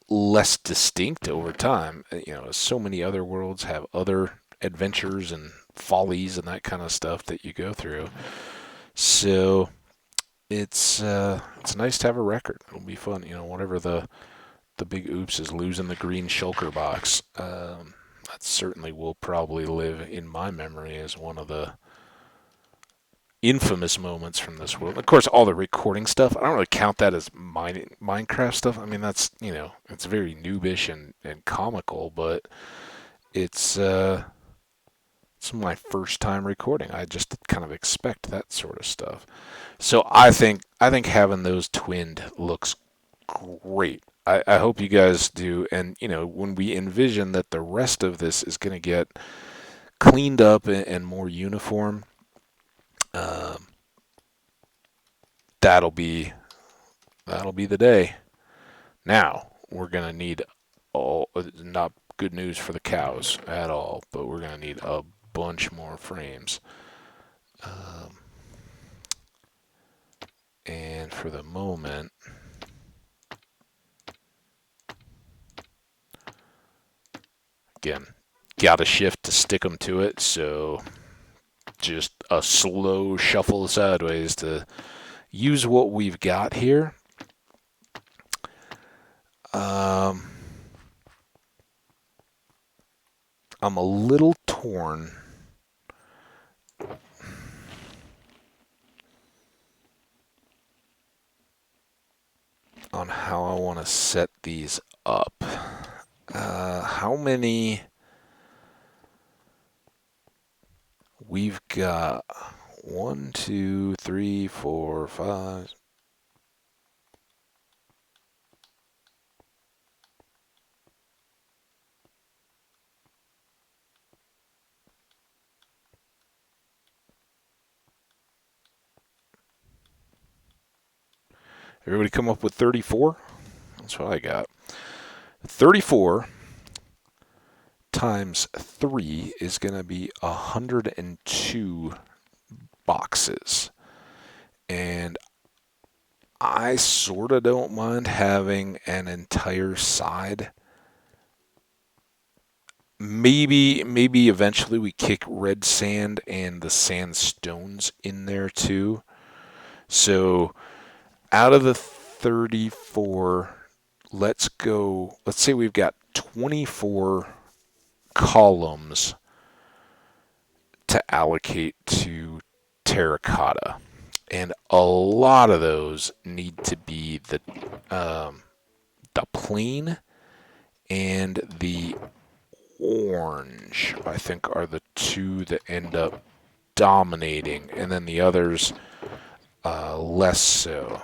less distinct over time. So many other worlds have other adventures and follies and that kind of stuff that you go through. So it's nice to have a record. It'll be fun, whatever the big oops is losing the green shulker box. That certainly will probably live in my memory as one of the infamous moments from this world. Of course, all the recording stuff, I don't really count that as Minecraft stuff. I mean, that's, it's very noobish and comical, but it's my first time recording. I just kind of expect that sort of stuff. So I think having those twinned looks great. I hope you guys do. And, when we envision that the rest of this is going to get cleaned up and more uniform, that'll be the day. Now, we're going to need not good news for the cows at all, but we're going to need a bunch more frames. And for the moment, again, got a shift to stick them to it, so just a slow shuffle sideways to use what we've got here. I'm a little torn on how I want to set these up. How many? We've got 1, 2, 3, 4, 5. Everybody come up with 34? That's what I got. 34 times 3 is going to be 102 boxes. And I sort of don't mind having an entire side. Maybe eventually we kick red sand and the sandstones in there too. So out of the 34, let's say we've got 24 columns to allocate to terracotta, and a lot of those need to be the plain and the orange, I think, are the two that end up dominating, and then the others less so.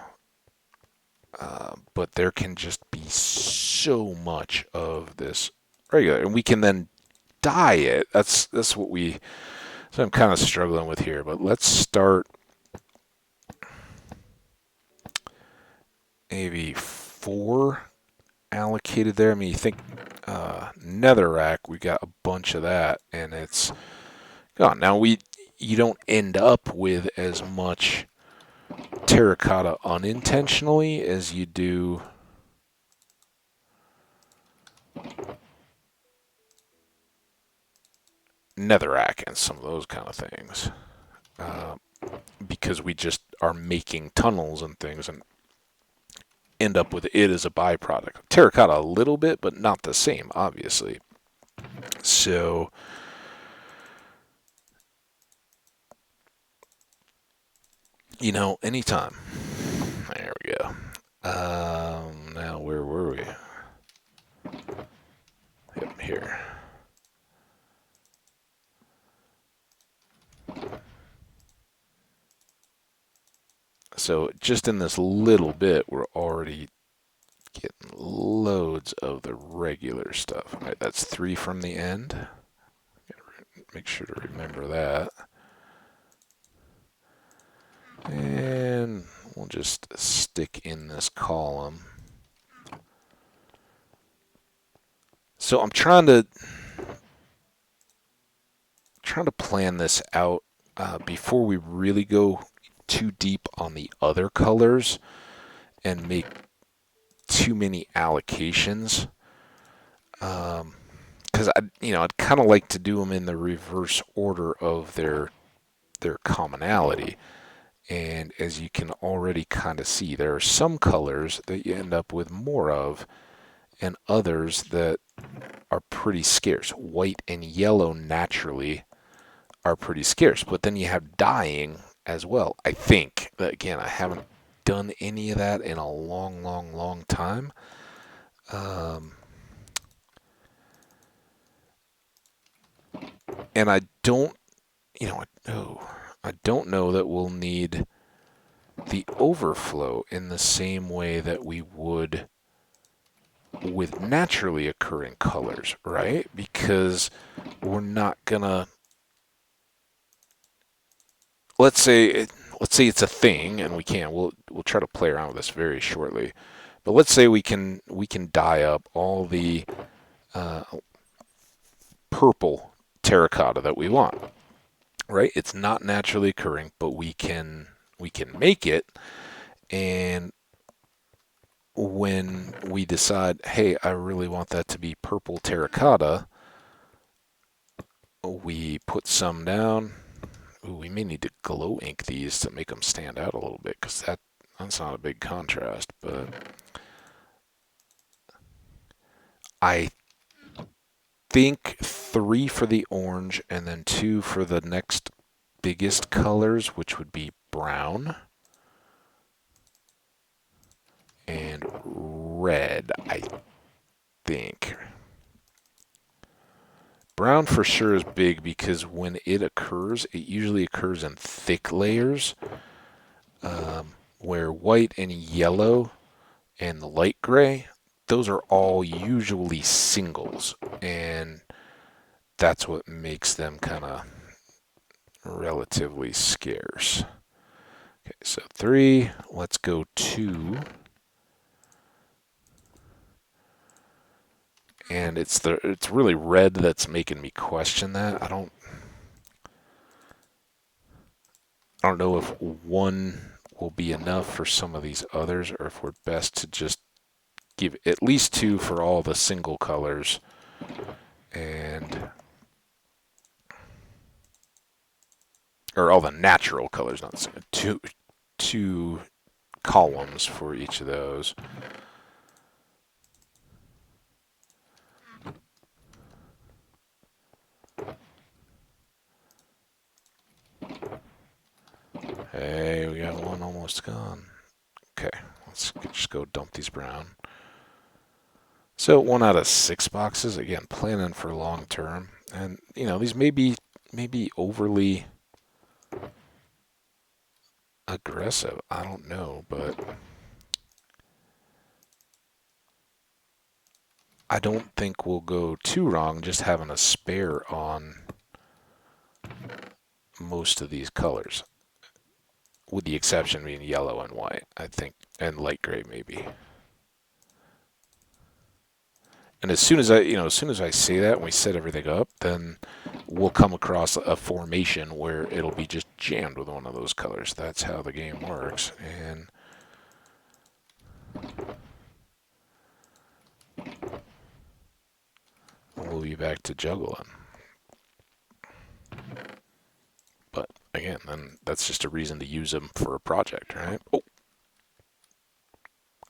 But there can just be so much of this regular, and we can then dye it. That's what I'm kind of struggling with here. But let's start maybe 4 allocated there. I mean, you think netherrack, we got a bunch of that, and it's gone. Now you don't end up with as much terracotta unintentionally as you do netherrack and some of those kind of things, because we just are making tunnels and things, and end up with it as a byproduct. Terracotta a little bit, but not the same, obviously. So, anytime. There we go. Now where were we? Yep, here. So just in this little bit, we're already getting loads of the regular stuff. All right, that's 3 from the end. Make sure to remember that. And we'll just stick in this column. So I'm trying to plan this out before we really go too deep on the other colors and make too many allocations. Because I'd kind of like to do them in the reverse order of their commonality. And as you can already kind of see, there are some colors that you end up with more of, and others that are pretty scarce. White and yellow naturally are pretty scarce, but then you have dyeing as well. I think that, again, I haven't done any of that in a long, long, long time. And I don't, I don't know that we'll need the overflow in the same way that we would with naturally occurring colors, right? Because we're not gonna, let's say it's a thing, and we'll try to play around with this very shortly. But let's say we can dye up all the uh, purple terracotta that we want, right? It's not naturally occurring, but we can make it. And when we decide, hey, I really want that to be purple terracotta, we put some down. Ooh, we may need to glow ink these to make them stand out a little bit, because that's not a big contrast. But I think 3 for the orange and then 2 for the next biggest colors, which would be brown and red, I think. Brown for sure is big, because when it occurs, it usually occurs in thick layers, where white and yellow and the light gray, those are all usually singles, and that's what makes them kind of relatively scarce. Okay, so 3, let's go 2. And it's really red that's making me question that. I don't know if 1 will be enough for some of these others, or if we're best to just give at least 2 for all the single colors, and or all the natural colors, not two columns for each of those. Hey, we got 1 almost gone. Okay, let's just go dump these brown. So 1 out of 6 boxes, again, planning for long term. And, these may be overly aggressive. I don't know, but I don't think we'll go too wrong just having a spare on most of these colors, with the exception being yellow and white, I think, and light gray maybe. And as soon as I say that and we set everything up, then we'll come across a formation where it'll be just jammed with one of those colors. That's how the game works. And we'll be back to juggling. But again, then that's just a reason to use them for a project, right? Oh,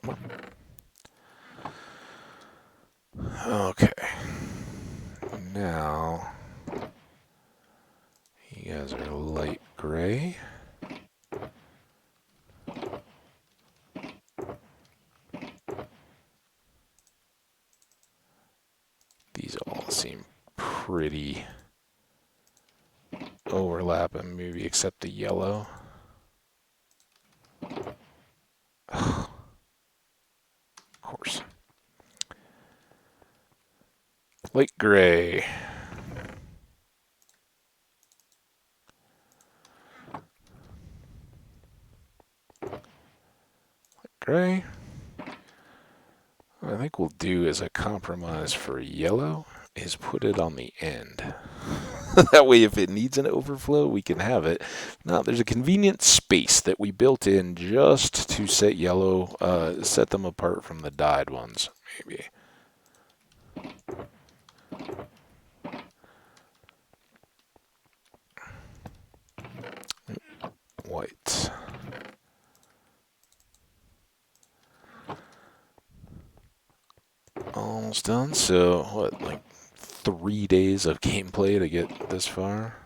Come on. Okay. Now, you guys are light gray. These all seem pretty overlapping, maybe except the yellow. Of course. Light gray. Gray. What I think we'll do as a compromise for yellow is put it on the end. That way if it needs an overflow, we can have it. Now, there's a convenient space that we built in just to set yellow, set them apart from the dyed ones, maybe. White. Almost done. So, what, like 3 days of gameplay to get this far?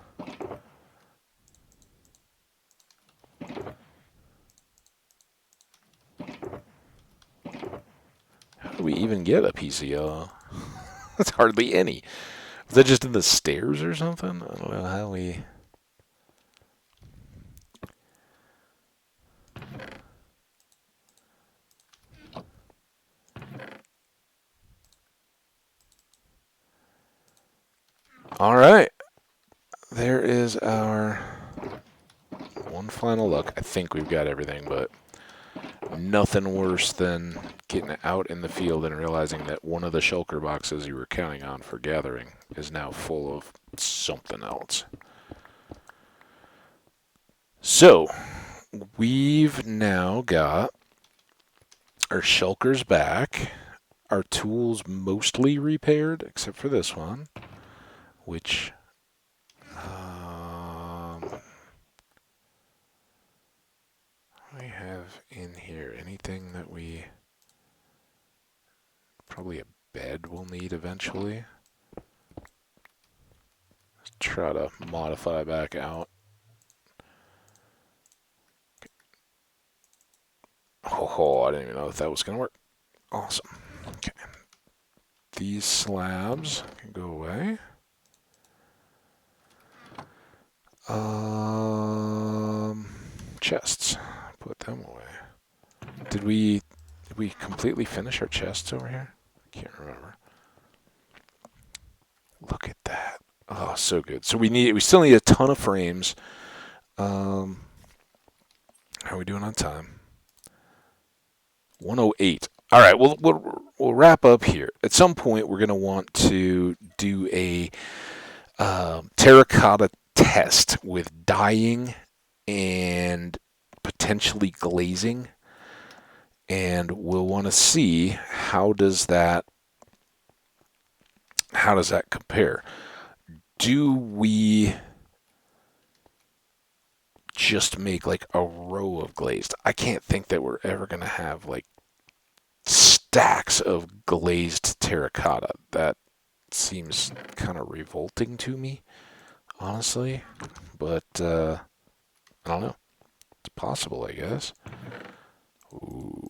How do we even get a piece of yellow? That's hardly any. Is that just in the stairs or something? I don't know how we... All right. There is our one final look. I think we've got everything, but nothing worse than getting out in the field and realizing that one of the shulker boxes you were counting on for gathering is now full of something else. So, we've now got our shulkers back, our tools mostly repaired, except for this one, which... I have in here anything that we... Probably a bed we'll need eventually. Let's try to modify back out. Oh, I didn't even know if that was going to work. Awesome. Okay. These slabs can go away. Chests. Put them away. Did we completely finish our chests over here? I can't remember. Look at that. Oh, so good. So we still need a ton of frames. How are we doing on time? 108. All right, we'll wrap up here. At some point, we're going to want to do a terracotta test with dyeing and potentially glazing, and we'll want to see how does that compare. Do we just make like a row of glazed? I can't think that we're ever going to have like stacks of glazed terracotta. That seems kind of revolting to me, honestly. But I don't know. It's possible, I guess. Ooh.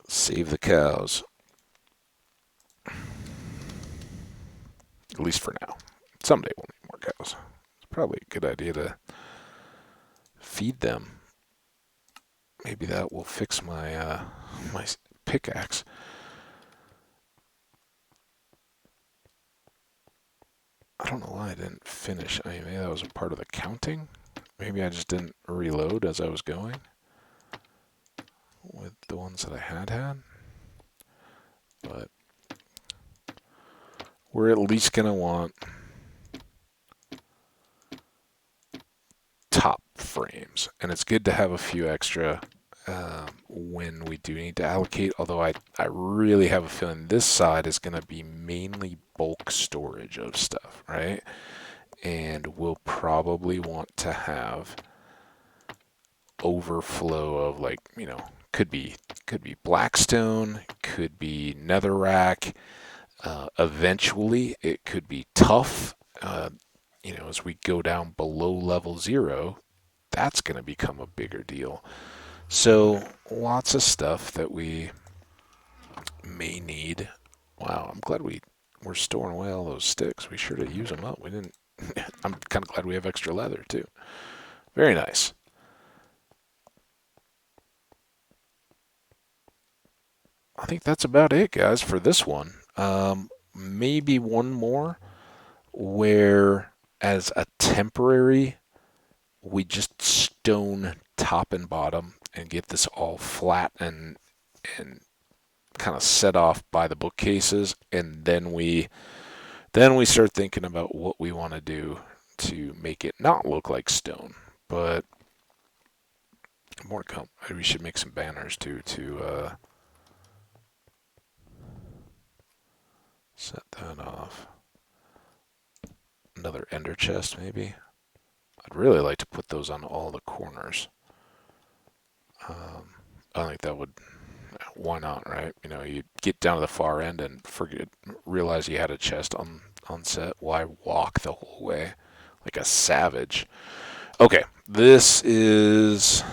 Save the cows. At least for now. Someday we'll need more cows. It's probably a good idea to feed them. Maybe that will fix my my pickaxe. I don't know why I didn't finish. I mean, maybe that was a part of the counting. Maybe I just didn't reload as I was going with the ones that I had. But we're at least going to want top frames. And it's good to have a few extra when we do need to allocate. Although I really have a feeling this side is going to be mainly bulk storage of stuff, right? And we'll probably want to have overflow of, like, could be blackstone, could be netherrack. Eventually, it could be tough. As we go down below level 0, that's going to become a bigger deal. So lots of stuff that we may need. Wow, I'm glad we're storing away all those sticks. We sure to use them up. We didn't. I'm kind of glad we have extra leather too. Very nice. I think that's about it, guys, for this one. Maybe one more where, as a temporary, we just stone top and bottom and get this all flat and kind of set off by the bookcases, and then we start thinking about what we want to do to make it not look like stone. But more to come. Maybe we should make some banners too to set that off. Another ender chest, maybe. I'd really like to put those on all the corners. I think that would. Why not, right? You get down to the far end and realize you had a chest on set. Why walk the whole way like a savage? Okay, this is.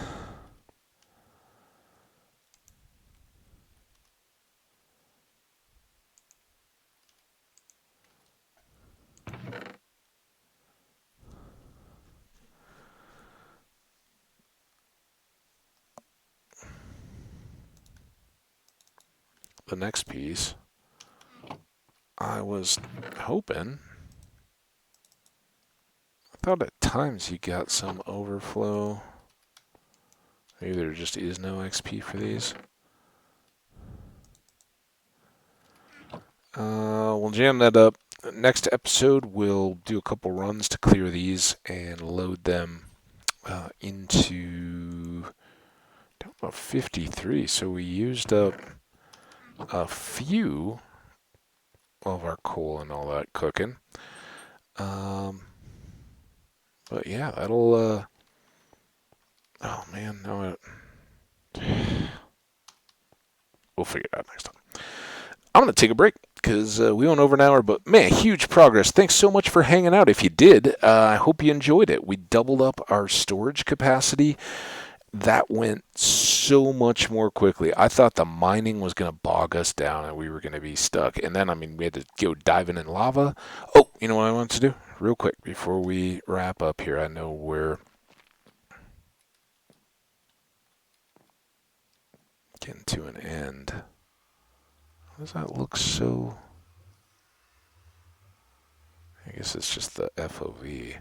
The next piece. I was hoping. I thought at times you got some overflow. Maybe there just is no XP for these. We'll jam that up. Next episode, we'll do a couple runs to clear these and load them into 53. So we used up a few of our coal and all that cooking. But yeah, that'll. Oh man, no. We'll figure it out next time. I'm going to take a break because we went over an hour, but man, huge progress. Thanks so much for hanging out. If you did, I hope you enjoyed it. We doubled up our storage capacity. That went so much more quickly. I thought the mining was going to bog us down and we were going to be stuck. And then, we had to go diving in lava. Oh, you know what I wanted to do? Real quick, before we wrap up here, I know we're getting to an end. Why does that look so... I guess it's just the FOV.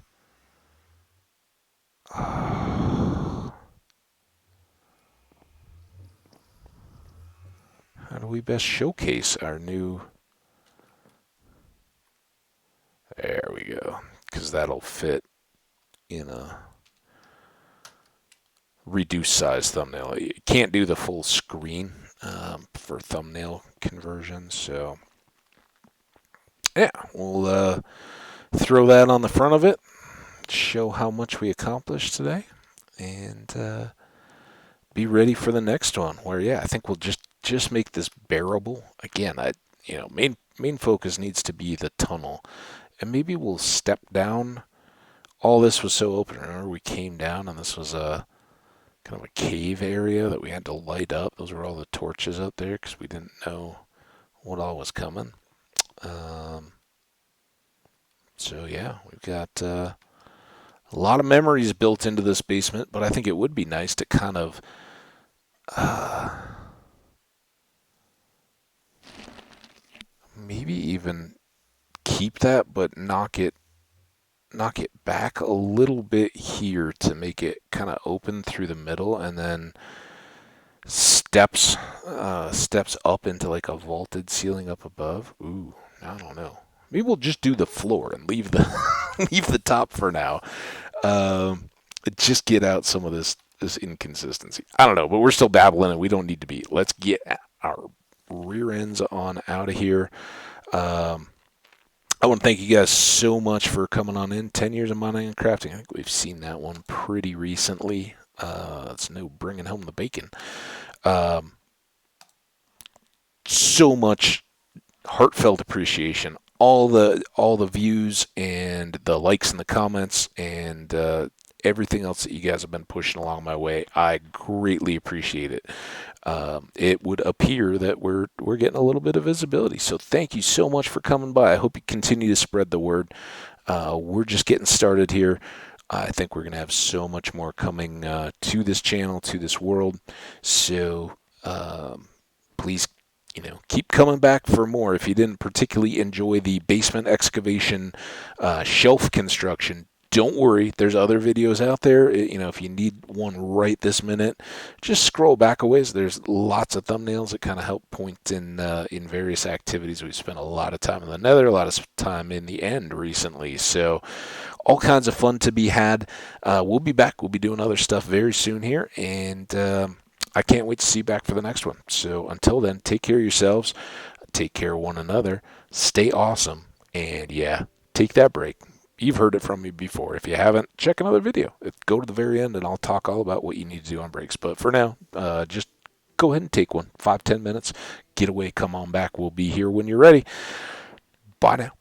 How do we best showcase our new... There we go. Because that'll fit in a reduced size thumbnail. You can't do the full screen for thumbnail conversion. So, yeah, we'll throw that on the front of it. Show how much we accomplished today. And be ready for the next one. Where, yeah, I think we'll just make this bearable. Again, main focus needs to be the tunnel. And maybe we'll step down. All this was so open. Remember, we came down and this was a kind of a cave area that we had to light up. Those were all the torches out there because we didn't know what all was coming. So yeah, we've got a lot of memories built into this basement, but I think it would be nice to kind of maybe even keep that, but knock it back a little bit here to make it kind of open through the middle, and then steps up into like a vaulted ceiling up above. Ooh, I don't know. Maybe we'll just do the floor and leave the leave the top for now. Just get out some of this inconsistency. I don't know, but we're still babbling and we don't need to be. Let's get our rear ends on out of here. I want to thank you guys so much for coming on in. 10 years of mining and crafting. I think we've seen that one pretty recently. That's no bringing home the bacon. Um, so much heartfelt appreciation. All the views and the likes and the comments and everything else that you guys have been pushing along my way. I greatly appreciate it. It would appear that we're getting a little bit of visibility. So thank you so much for coming by. I hope you continue to spread the word. We're just getting started here. I think we're going to have so much more coming to this channel, to this world. So please, keep coming back for more. If you didn't particularly enjoy the basement excavation shelf construction, don't worry. There's other videos out there. If you need one right this minute, just scroll back a ways. There's lots of thumbnails that kind of help point in various activities. We've spent a lot of time in the Nether, a lot of time in the End recently. So all kinds of fun to be had. We'll be back. We'll be doing other stuff very soon here, and I can't wait to see you back for the next one. So until then, take care of yourselves, take care of one another, stay awesome, and yeah, take that break. You've heard it from me before. If you haven't, check another video. Go to the very end, and I'll talk all about what you need to do on breaks. But for now, just go ahead and take one. 5-10 minutes. Get away. Come on back. We'll be here when you're ready. Bye now.